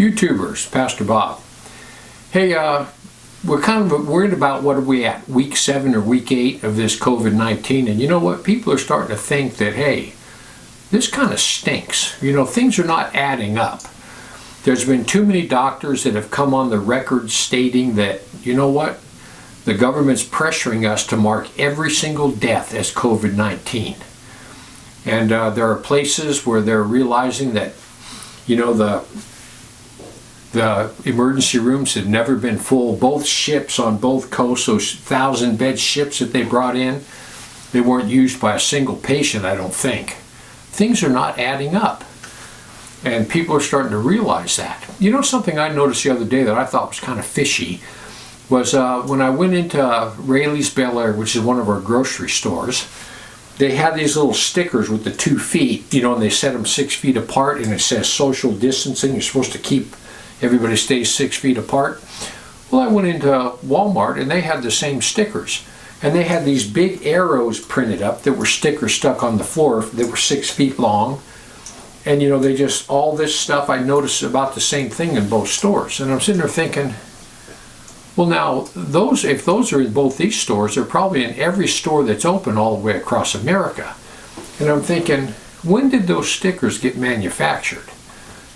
YouTubers, Pastor Bob. Hey, we're kind of worried about what are we at, week 7 or week 8 of this COVID-19, and you know what? People are starting to think that, hey, this kind of stinks. You know, things are not adding up. There's been too many doctors that have come on the record stating that, you know what? The government's pressuring us to mark every single death as COVID-19. And there are places where they're realizing that, you know, the emergency rooms have never been full. Both ships on both coasts, those 1,000-bed ships that they brought in, they weren't used by a single patient, I don't think. Things are not adding up. And people are starting to realize that. You know, something I noticed the other day that I thought was kind of fishy was when I went into Rayleigh's Bel Air, which is one of our grocery stores. They had these little stickers with the 2 feet, you know, and they set them 6 feet apart, and it says social distancing. You're supposed to keep, everybody stays 6 feet apart. Well, I went into Walmart and they had the same stickers. And they had these big arrows printed up that were stickers stuck on the floor that were 6 feet long. And you know, they just, all this stuff, I noticed about the same thing in both stores. And I'm sitting there thinking, well now, if those are in both these stores, they're probably in every store that's open all the way across America. And I'm thinking, when did those stickers get manufactured?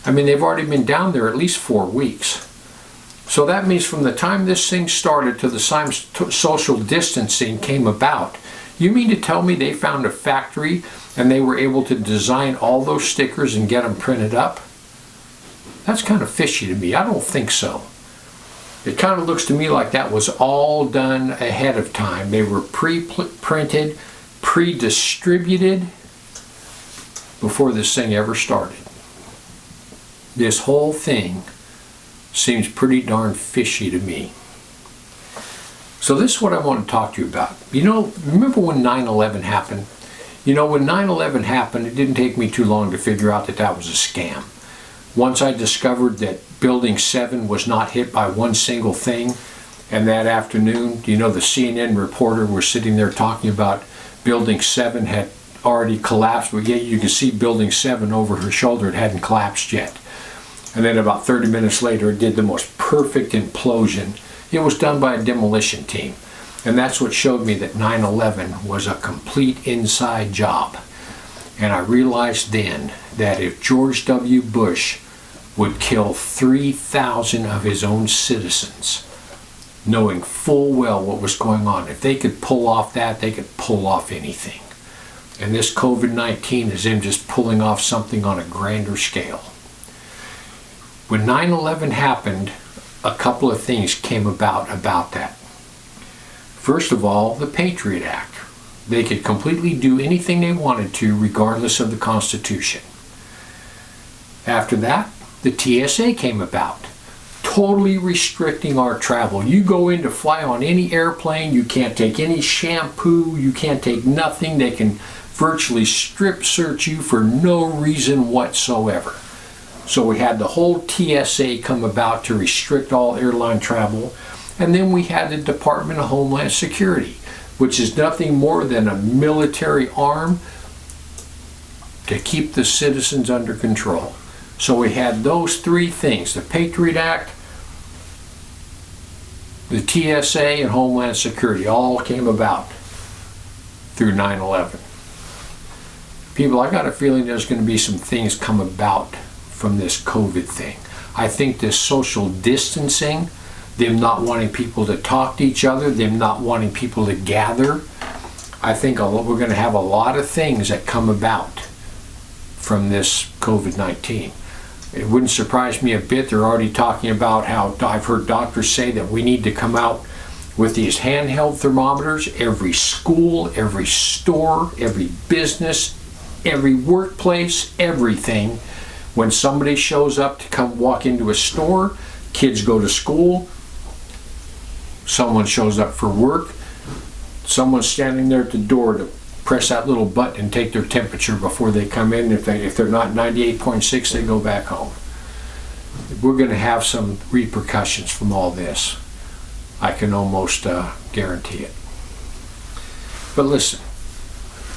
I mean, they've already been down there at least 4 weeks. So that means from the time this thing started to the time social distancing came about, you mean to tell me they found a factory and they were able to design all those stickers and get them printed up? That's kind of fishy to me. I don't think so. It kind of looks to me like that was all done ahead of time. They were pre-printed, pre-distributed before this thing ever started. This whole thing seems pretty darn fishy to me. So this is what I want to talk to you about. You know, remember when 9/11 happened? You know, when 9/11 happened, it didn't take me too long to figure out that that was a scam. Once I discovered that Building 7 was not hit by one single thing, and that afternoon, you know, the CNN reporter was sitting there talking about Building 7 had already collapsed, but yet you could see Building 7 over her shoulder. It hadn't collapsed yet. And then about 30 minutes later, it did the most perfect implosion. It was done by a demolition team. And that's what showed me that 9/11 was a complete inside job. And I realized then that if George W. Bush would kill 3,000 of his own citizens, knowing full well what was going on, if they could pull off that, they could pull off anything. And this COVID-19 is them just pulling off something on a grander scale. When 9/11 happened, a couple of things came about that. First of all, the Patriot Act. They could completely do anything they wanted to regardless of the Constitution. After that, the TSA came about, totally restricting our travel. You go in to fly on any airplane, you can't take any shampoo, you can't take nothing. They can virtually strip search you for no reason whatsoever. So we had the whole TSA come about to restrict all airline travel. And then we had the Department of Homeland Security, which is nothing more than a military arm to keep the citizens under control. So we had those 3 things, the Patriot Act, the TSA, and Homeland Security, all came about through 9/11. People, I got a feeling there's going to be some things come about from this COVID thing. I think this social distancing, them not wanting people to talk to each other, them not wanting people to gather, I think we're going to have a lot of things that come about from this COVID-19. It wouldn't surprise me a bit. They're already talking about how I've heard doctors say that we need to come out with these handheld thermometers. Every school, every store, every business, every workplace, everything. When somebody shows up to come walk into a store, kids go to school, someone shows up for work, someone's standing there at the door to press that little button and take their temperature before they come in. If they're not 98.6, they go back home. We're going to have some repercussions from all this. I can almost guarantee it. But listen,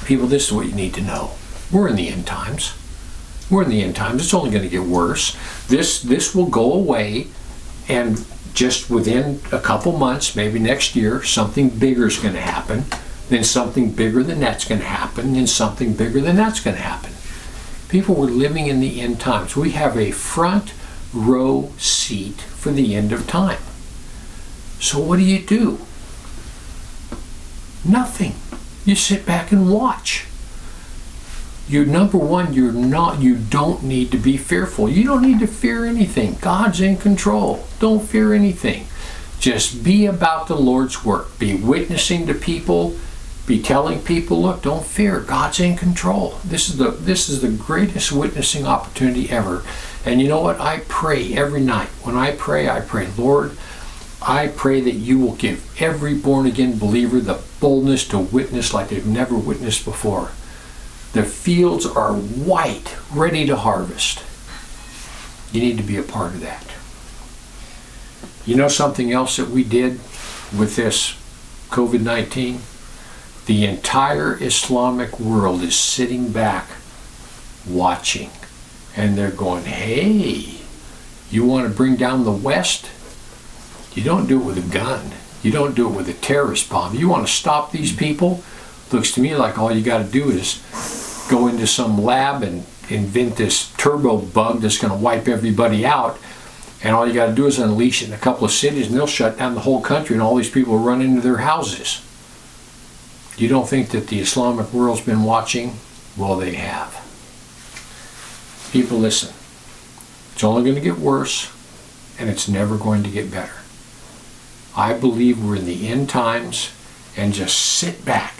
people, this is what you need to know. We're in the end times. We're in the end times. It's only going to get worse. This will go away, and just within a couple months, maybe next year, something bigger is going to happen. Then something bigger than that's going to happen, and something bigger than that's going to happen. People, we're living in the end times. We have a front row seat for the end of time. So what do? Nothing. You sit back and watch. Number one, you don't need to be fearful. You don't need to fear anything. God's in control. Don't fear anything. Just be about the Lord's work. Be witnessing to people. Be telling people, look, don't fear. God's in control. This is the greatest witnessing opportunity ever. And you know what? I pray every night. When I pray, Lord, I pray that you will give every born-again believer the boldness to witness like they've never witnessed before. The fields are white, ready to harvest. You need to be a part of that. You know something else that we did with this COVID-19? The entire Islamic world is sitting back, watching. And they're going, hey, you want to bring down the West? You don't do it with a gun. You don't do it with a terrorist bomb. You want to stop these people? Looks to me like all you got to do is go into some lab and invent this turbo bug that's going to wipe everybody out. And all you got to do is unleash it in a couple of cities, and they'll shut down the whole country, and all these people will run into their houses. You don't think that the Islamic world's been watching? Well, they have. People, listen. It's only going to get worse, and it's never going to get better. I believe we're in the end times, and just sit back.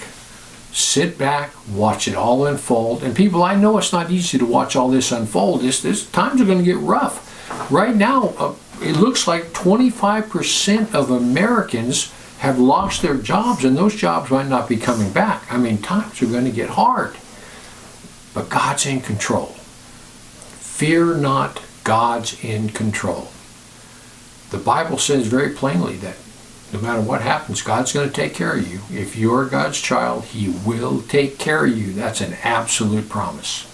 Sit back, watch it all unfold. And people, I know it's not easy to watch all this unfold. This times are going to get rough. Right now, it looks like 25% of Americans have lost their jobs, and those jobs might not be coming back. I mean, times are going to get hard. But God's in control. Fear not, God's in control. The Bible says very plainly that no matter what happens, God's going to take care of you. If you're God's child, He will take care of you. That's an absolute promise.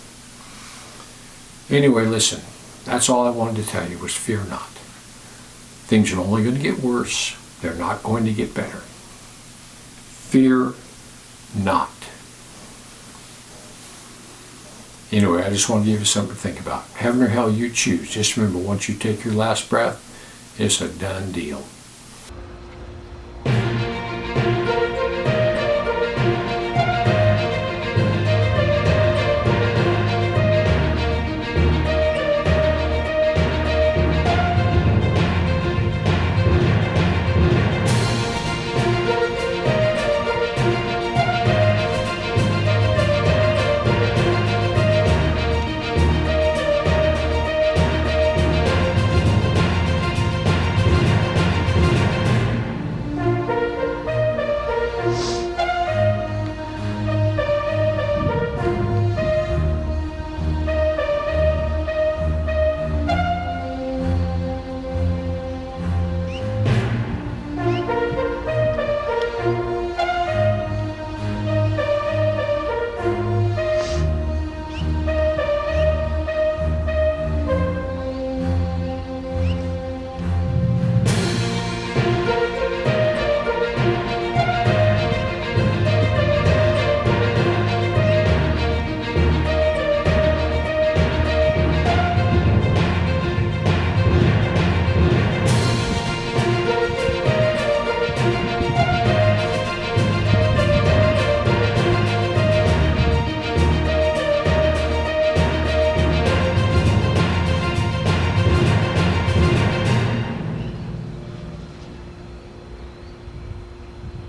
Anyway, listen. That's all I wanted to tell you was fear not. Things are only going to get worse. They're not going to get better. Fear not. Anyway, I just want to give you something to think about. Heaven or hell, you choose. Just remember, once you take your last breath, it's a done deal.